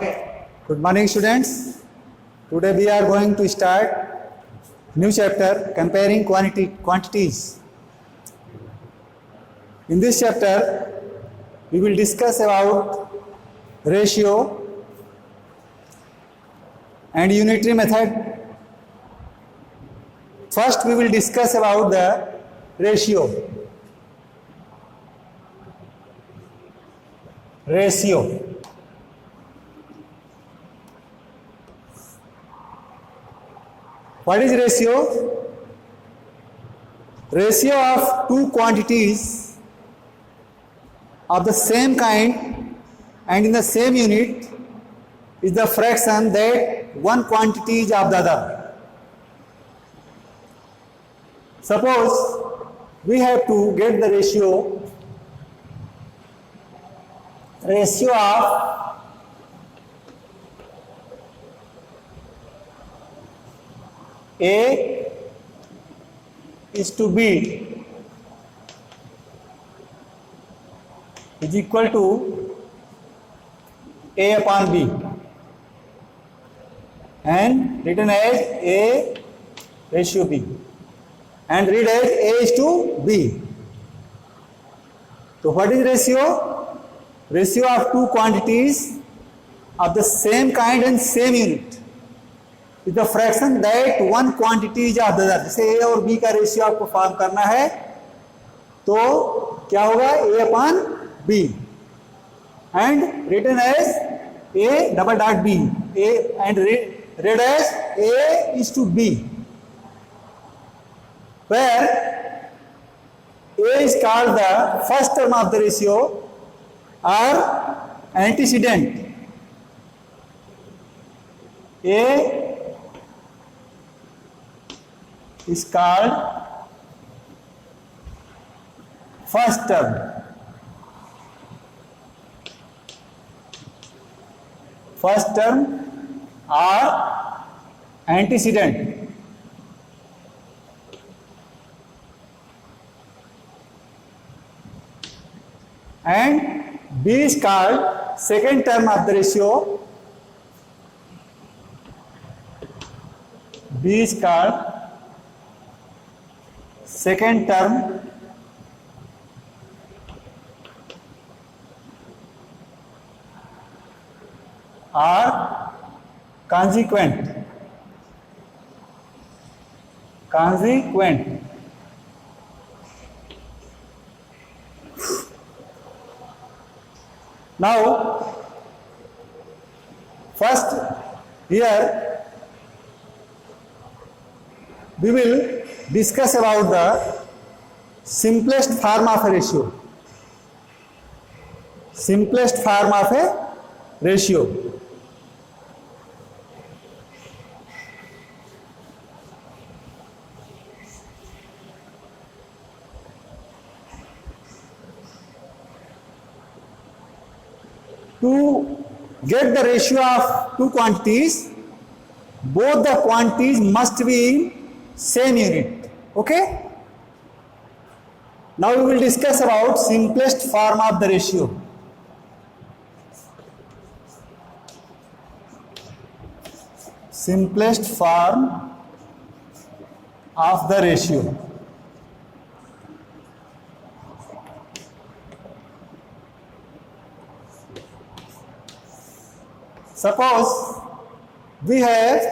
Good morning, students. Today we are going to start new chapter, comparing quantities. In this chapter, we will discuss about ratio and unitary method. First, we will discuss about the ratio. What is ratio? Ratio of two quantities of the same kind and in the same unit is the fraction that one quantity is of the other. Suppose we have to get the ratio of A is to B is equal to A upon B and written as A ratio B and read as A is to B. So what is ratio? Ratio of two quantities of the same kind and same unit is the fraction that one quantity is of the other. जैसे A और B का ratio आपको form करना है तो क्या होगा A upon B and written as A double dot B A and read as A is to B, where A is called the first term of the ratio or antecedent. A is called first term. First term or antecedent. And B is called second term of the ratio. B is called second term or consequent. Now, first here we will discuss about the simplest form of a ratio. Simplest form of a ratio. To get the ratio of two quantities, both the quantities must be in same unit. Okay? Now we will discuss about simplest form of the ratio. Simplest form of the ratio. Suppose we have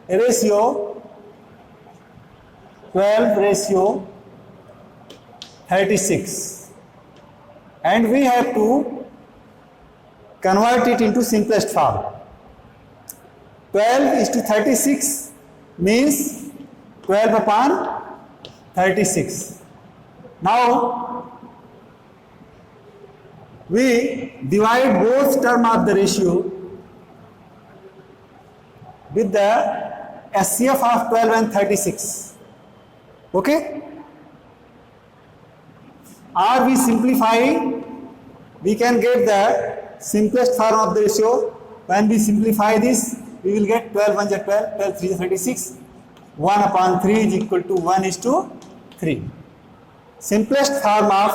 a ratio 12:36 and we have to convert it into simplest form. 12:36 means 12 upon 36. Now we divide both terms of the ratio with the SCF of 12 and 36. Okay? Or we simplify, we can get the simplest form of the ratio. When we simplify this, we will get 12 1 is 12, 12 3 is 36. 1 upon 3 is equal to 1 is to 3. Simplest form of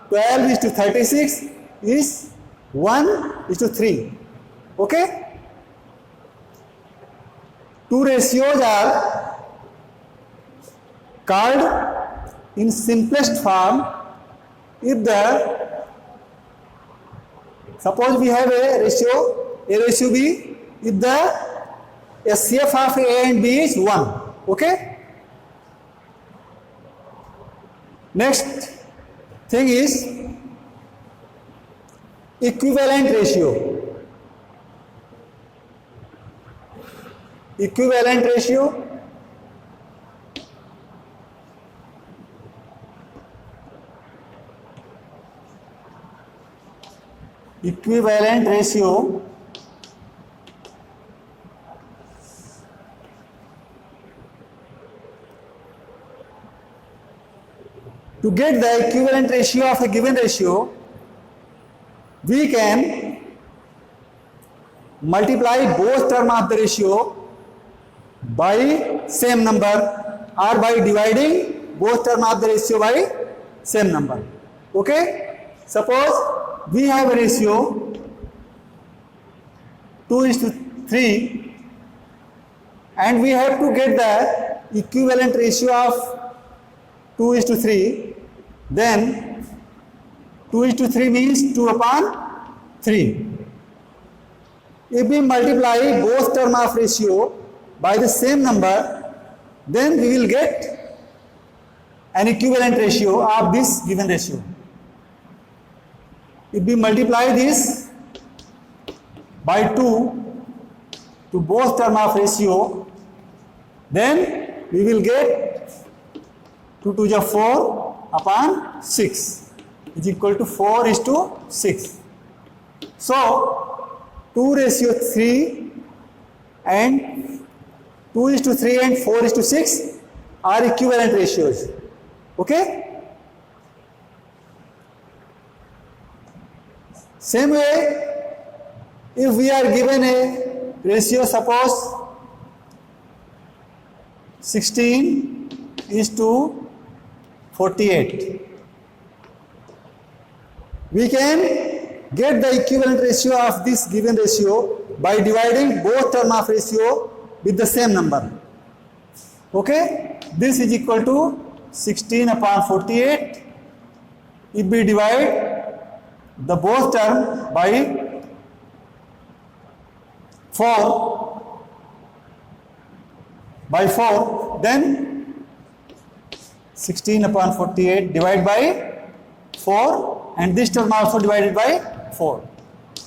12 is to 36 is 1 is to 3. Okay? two ratios are called in simplest form if the, suppose we have a ratio B, if the SCF of A and B is 1. Okay? Next thing is equivalent ratio. Equivalent ratio. Equivalent ratio to get the equivalent ratio of a given ratio, we can multiply both terms of the ratio by same number or by dividing both terms of the ratio by same number. Okay? Suppose we have a ratio 2:3 and we have to get the equivalent ratio of 2:3, then 2:3 means 2/3. If we multiply both terms of ratio by the same number, then we will get an equivalent ratio of this given ratio. If we multiply this by 2 to both terms of ratio, then we will get 2 to the 4/6 is equal to 4:6. So 2:3 and 2:3 and 4:6 are equivalent ratios. Okay? Same way, if we are given a ratio, suppose 16:48, we can get the equivalent ratio of this given ratio by dividing both terms of ratio with the same number. Okay? This is equal to 16/48. If we divide the both term by 4, then 16/48 divided by 4 and this term also divided by 4.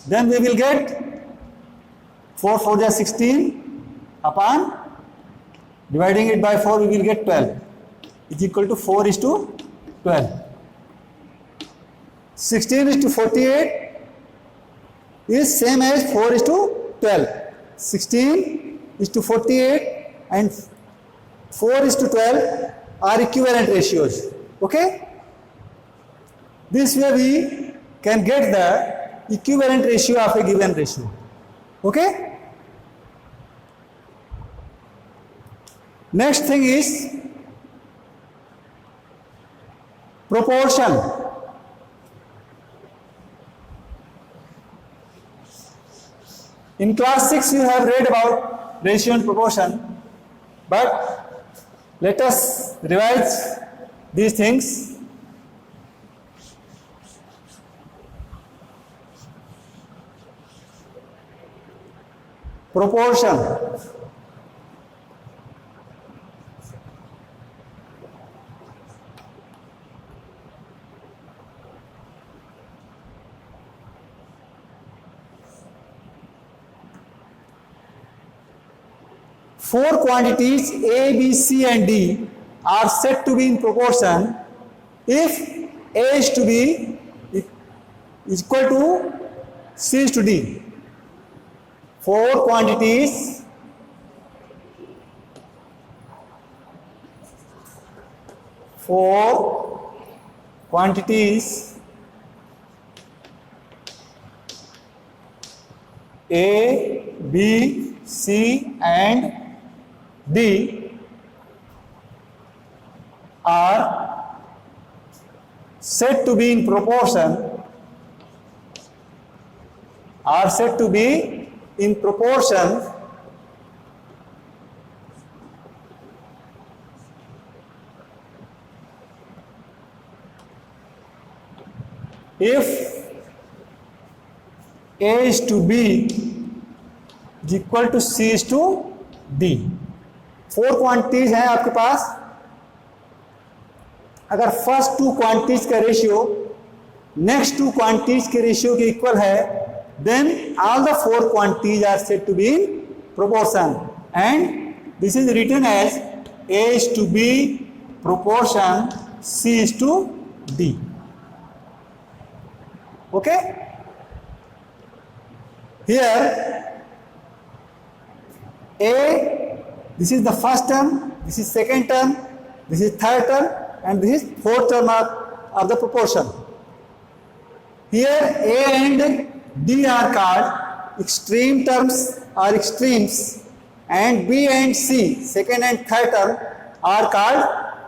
Then we will get 4 4 is 16 upon dividing it by 4 we will get 12 is equal to 4:12. 16:48 is same as 4:12. 16:48 and 4:12 are equivalent ratios. Okay? This way we can get the equivalent ratio of a given ratio. Okay? Next thing is proportion. In class 6 you have read about ratio and proportion, but let us revise these things. Proportion. Four quantities A, B, C and D are said to be in proportion if A is to be equal to C is to D. Four quantities A, B, C and D are said to be in proportion, if A is to B is equal to C is to D. 4 quantities हैं आपके पास. अगर first 2 quantities का ratio next 2 quantities के ratio के equal है, then all the 4 quantities are said to be in proportion, and this is written as A is to B proportion C is to D. Okay? Here A, this is the first term, this is second term, this is third term, and this is fourth term of the proportion. Here A and D are called extreme terms or extremes, and B and C, second and third term, are called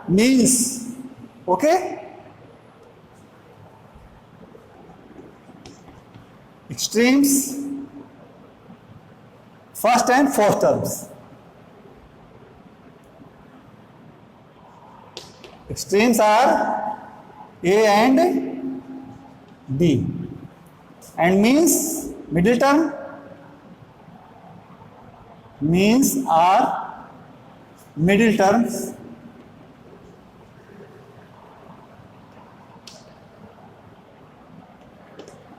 means. Okay? Extremes, first and fourth terms. Extremes are A and D, and means, middle term, means are middle terms.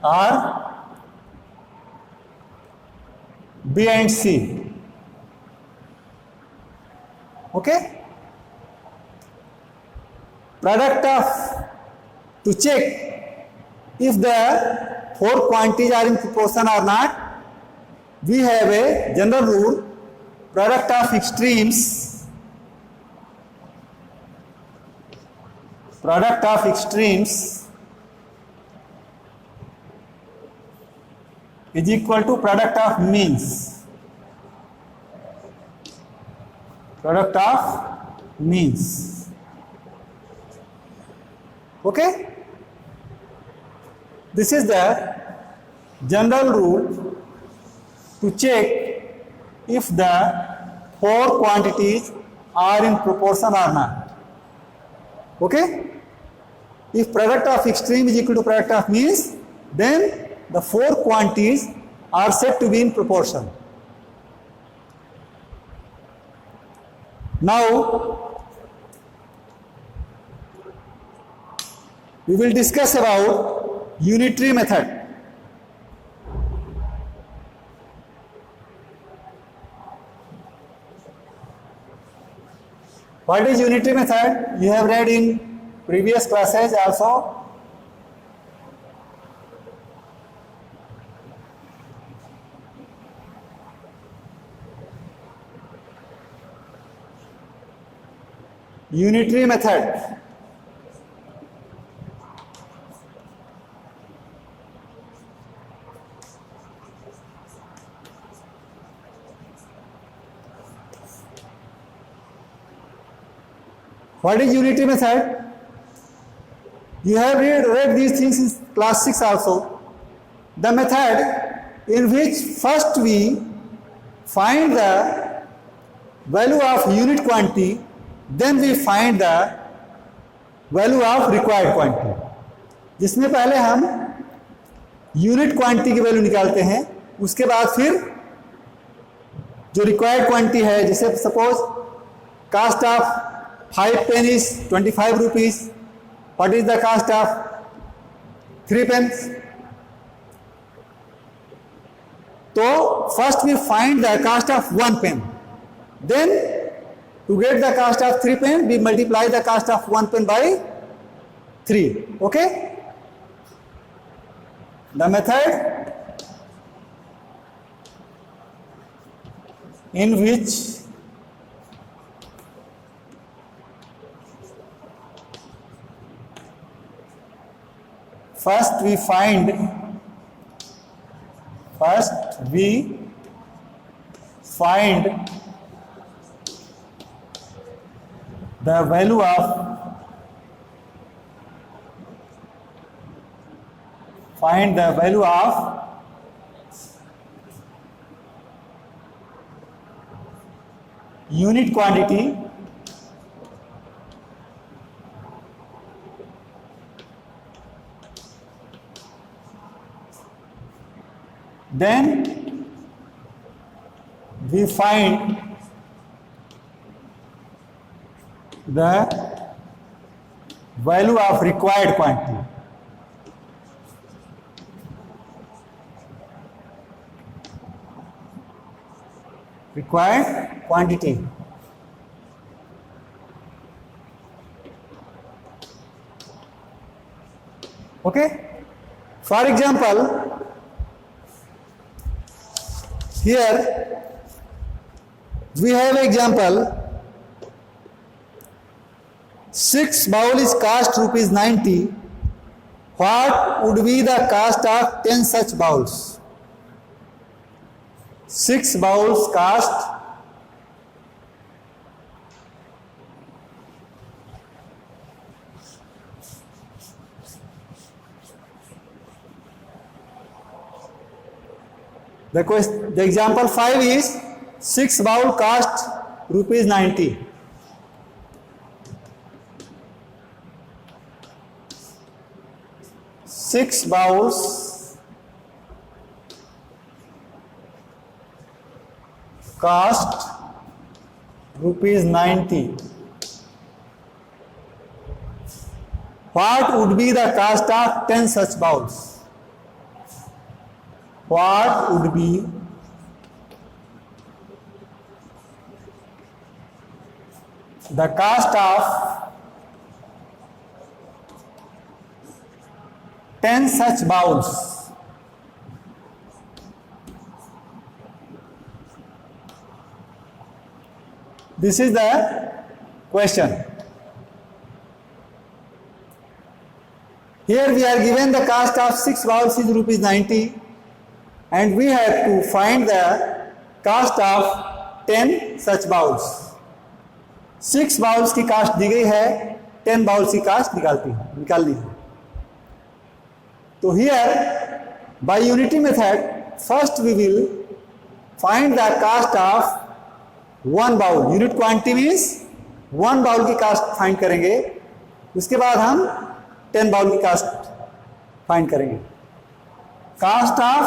Are B and C. Okay? Product of, to check if the 4 quantities are in proportion or not, we have a general rule: product of extremes is equal to product of means. Product of means. Okay? This is the general rule to check if the 4 quantities are in proportion or not. Okay? If product of extreme is equal to product of means, then the 4 quantities are said to be in proportion. Now we will discuss about unitary method. What is unitary method? You have read in previous classes also. Unitary method. What is unitary method? You have read these things in class 6 also. The method in which first we find the value of unit quantity, then we find the value of required quantity. जिसमें पहले हम unit quantity की value निकालते हैं, उसके बाद फिर जो रिक्वायर्ड क्वांटिटी है, जैसे suppose cast of 5 pennies 25 rupees. What is the cost of 3 pence? So first we find the cost of 1 pen. Then to get the cost of 3 pen, we multiply the cost of 1 pen by 3. Okay? The method in which first we find the value of unit quantity then we find the value of required quantity. Required quantity. Okay? For example, here we have example 6 bowl is cost rupees 90. What would be the cost of 10 such bowls? 6 bowls cost the example 5 is 6 bowl cost rupees 90. Six bowls cost rupees 90. What would be the cost of 10 such bowls? What would be the cost of 10 such bowls? This is the question. Here we are given the cost of 6 bowls is rupees 90 and we have to find the cost of 10 such bowls. 6 bowls की cost दी गई है, 10 bowls की cost निकालनी है. तो here by unity method first we will find the cost of 1 bowl. Unit quantity means 1 bowl की cost find करेंगे. उसके बाद हम 10 बाउल की कास्ट फाइंड करेंगे. Cost of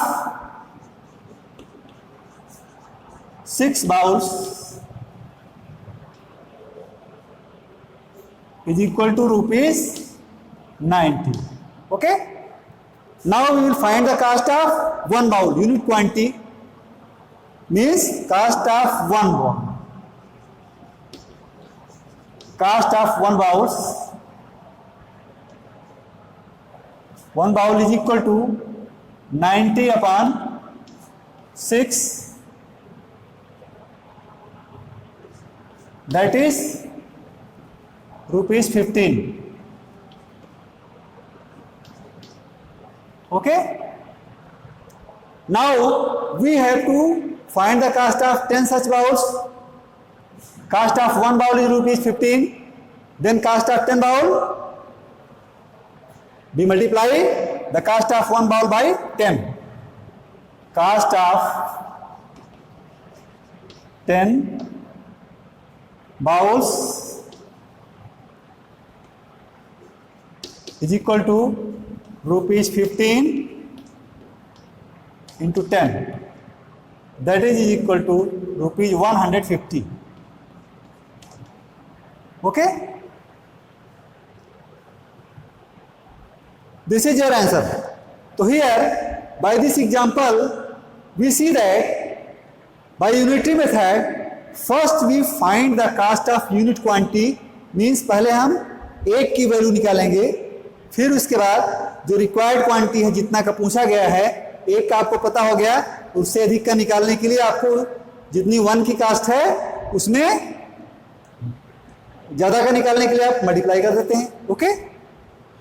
6 bowls is equal to rupees 90. Okay? Now we will find the cost of 1 bowl. Unit quantity means cost of 1 bowl. Cost of 1 bowls. 1 bowl is equal to 90 upon 6. That is rupees 15. Okay? Now we have to find the cost of 10 such bowls. Cost of 1 bowl is rupees 15. Then cost of 10 bowl. We multiply the cost of 1 bowl by 10. Cost of 10 bowls is equal to rupees 15 into 10. That is equal to rupees 150. Okay? This is your answer. So here by this example we see that by unitary method first we find the cost of unit quantity means पहले हम एक की value निकालेंगे, फिर उसके बाद जो required quantity है जितना का पूछा गया है, एक का आपको पता हो गया, उससे अधिक का निकालने के लिए आपको जितनी 1 की कास्ट है उसमें ज़्यादा का निकालने के लिए आप मल्टीप्लाई कर देते हैं. ओके?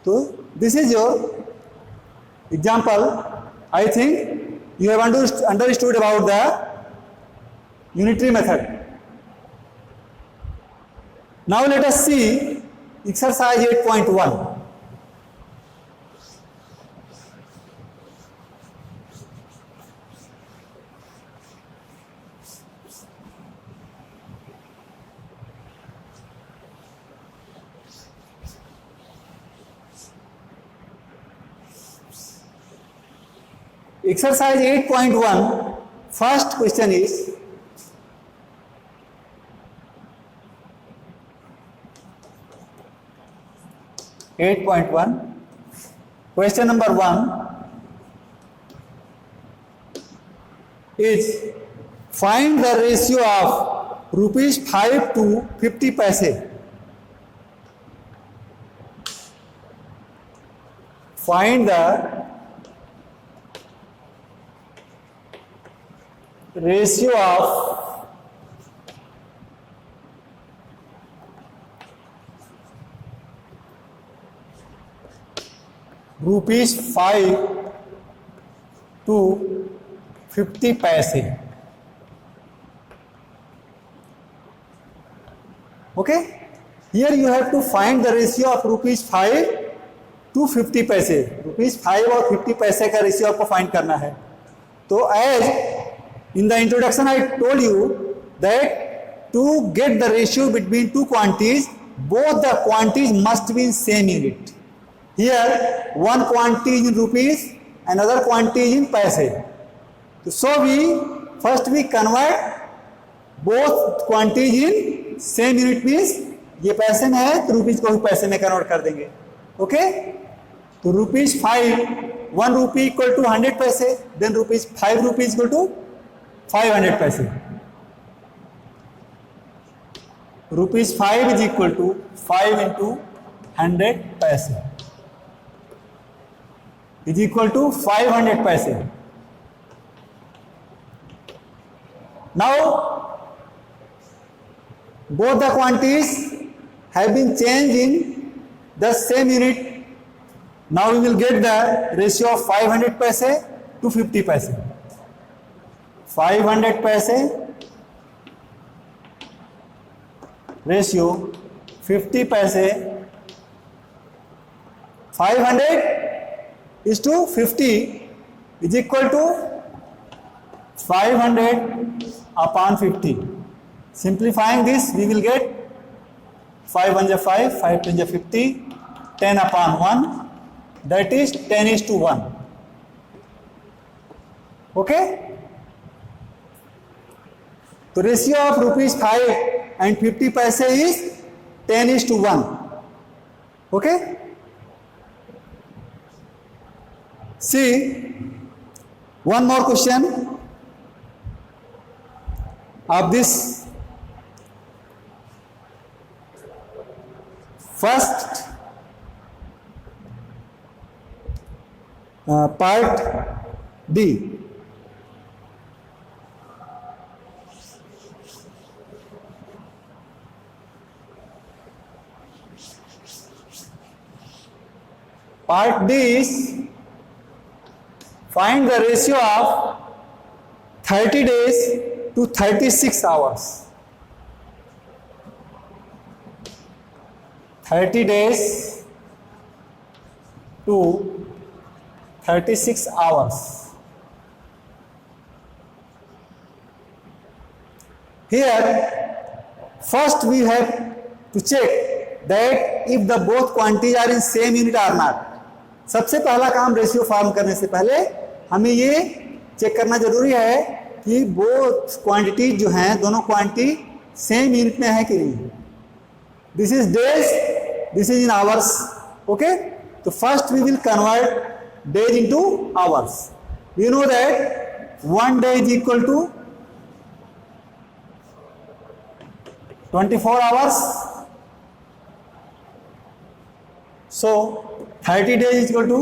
तो this is your example. I think you have understood about the unitary method. Now let us see exercise 8.1. Exercise 8.1, first question is, question number 1 is find the ratio of rupees 5 to 50 paise. Find the ratio of rupees 5 to 50 paise. Okay, here you have to find the ratio of rupees 5 to 50 पैसे. Rupees 5 और 50 पैसे का ratio आपको find करना है. तो as in the introduction I told you that to get the ratio between two quantities, both the quantities must be in same unit. Here one quantity is in rupees, another quantity is in paise. So we first we convert both quantities in same unit. Means ये पैसे में है तो rupees को भी पैसे में convert कर देंगे. ओके, तो रुपीज 5, 1 रुपी इक्वल टू 100 पैसे, then rupees 5 rupees equal to 500 पैसे. Rupees 5 is equal to 5 into 100 पैसे इज इक्वल टू 500 पैसे. Now both the quantities have been changed in the same unit. Now we will get the ratio of 500 paise to 50 paise. 500 paise ratio 50 paise. 500 is to 50 is equal to 500 upon 50. Simplifying this, we will get 5 1 5, 5 2 50, 10 upon 1, that is 10 is to 1. Okay? So ratio of rupees 5 and 50 paise is 10 is to 1. Okay? See, one more question of this. First part D. Part D is find the ratio of 30 days to 36 hours. 30 days to 36 hours. Here, first we have to check that if the both quantities are in same unit or not. सबसे पहला काम ratio form करने से पहले हमें ये check करना जरूरी है कि बोथ क्वांटिटी जो हैं, दोनों क्वांटिटी सेम यूनिट में है कि नहीं. This is days, this is in hours. Okay, so first we will convert days into hours. We know that 1 day is equal to 24 hours. So 30 days is equal to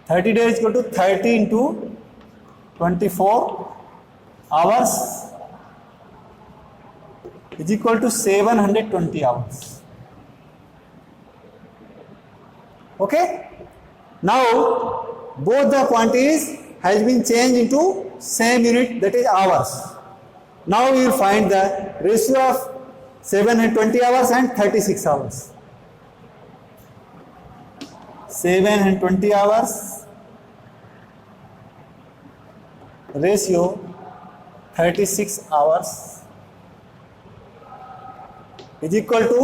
30 days is equal to 30 into 24 hours is equal to 720 hours. Okay, now both the quantities has been changed into same unit, that is hours. Now we will find the ratio of 720 hours and 36 hours. 720 hours ratio 36 hours is equal to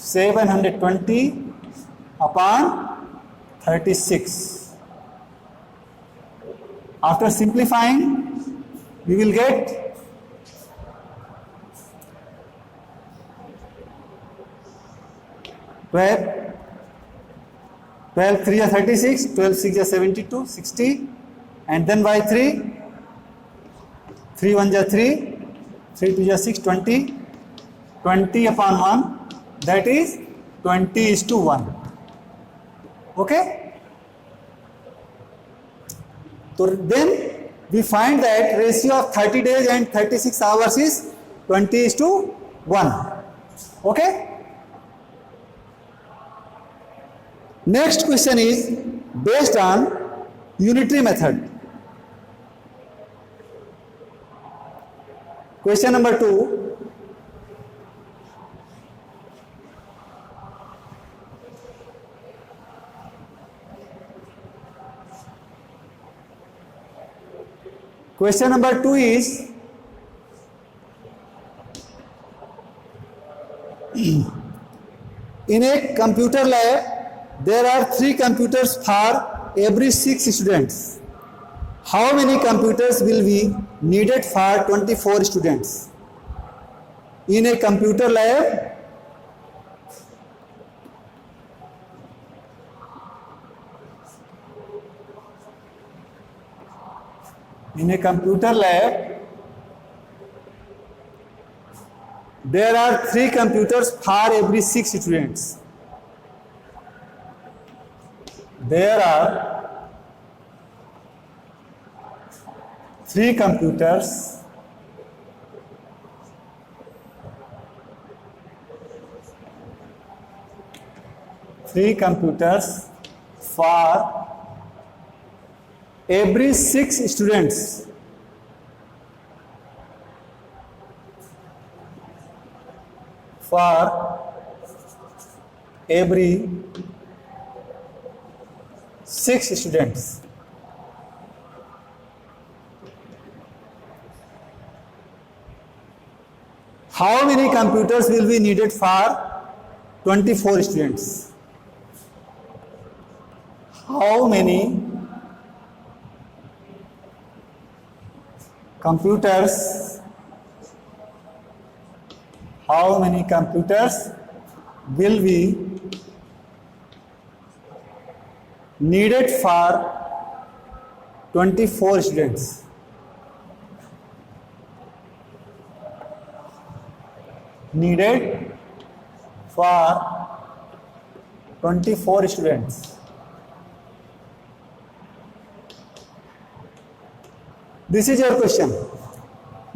720 upon 36. After simplifying, we will get 12, 12 3 are 36, 12 6 are 72, 60, and then by 3, 3 1 are 3, 3 2 are 6, 20, 20 upon 1, that is 20:1. Okay? So then we find that ratio of 30 days and 36 hours is 20:1. Okay? Next question is based on unitary method. Question number 2. Question number 2 is in a computer lab there are 3 computers for every 6 students. How many computers will be needed for 24 students? In a computer lab, there are 3 computers for every 6 students. There are 3 computers for every 6 students. For every 6 students. How many computers will be needed for 24 students? How many computers will be needed for 24 students? Needed for 24 students. This is your question.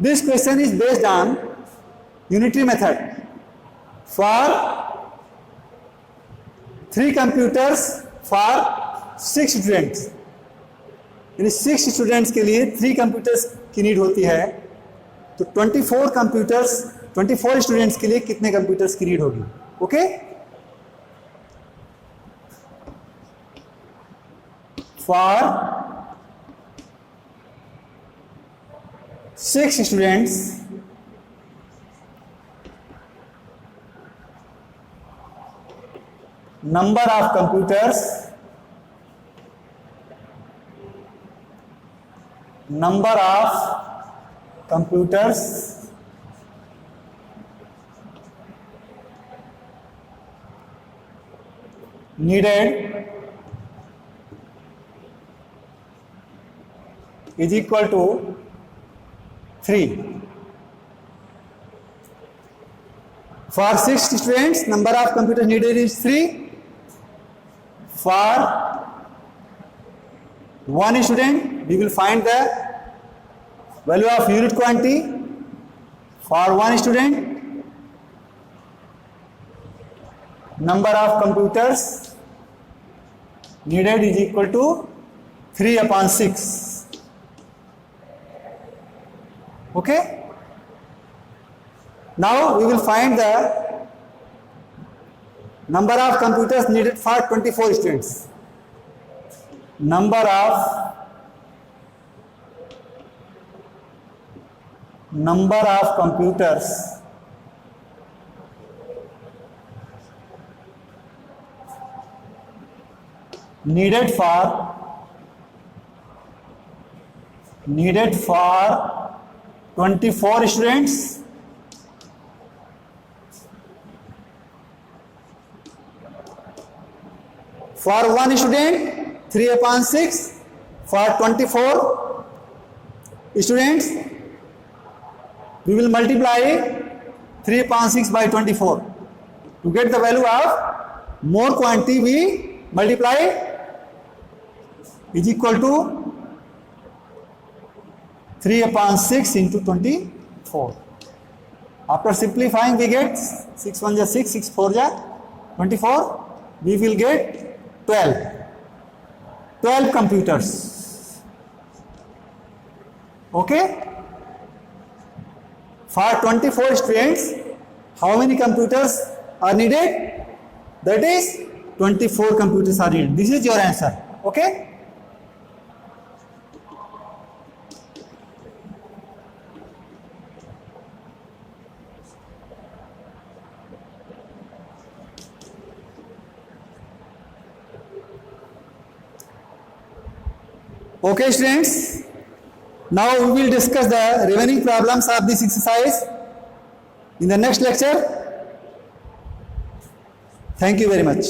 This question is based on unitary method. For 3 computers for 6 students, यानी 6 students के लिए 3 computers की need होती है, तो 24 students के लिए कितने कंप्यूटर्स की नीड होगी? Okay, for 6 students number of computers needed is equal to 3. For 6 students, number of computers needed is 3. For 1 student, we will find the value of unit quantity. For 1 student, number of computers needed is equal to 3/6. Okay? Now we will find the number of computers needed for 24 students. Number of computers needed for 24 students. For one student, 3/6. For 24 students, we will multiply 3/6 by 24. To get the value of more quantity, we multiply is equal to 3/6 into 24. After simplifying, we get 6 1 is 6, 6 4 is 24. We will get 12 computers. Okay? For 24 students, how many computers are needed? That is 24 computers are needed. This is your answer. Okay? Okay, students. Now we will discuss the remaining problems of this exercise in the next lecture. Thank you very much.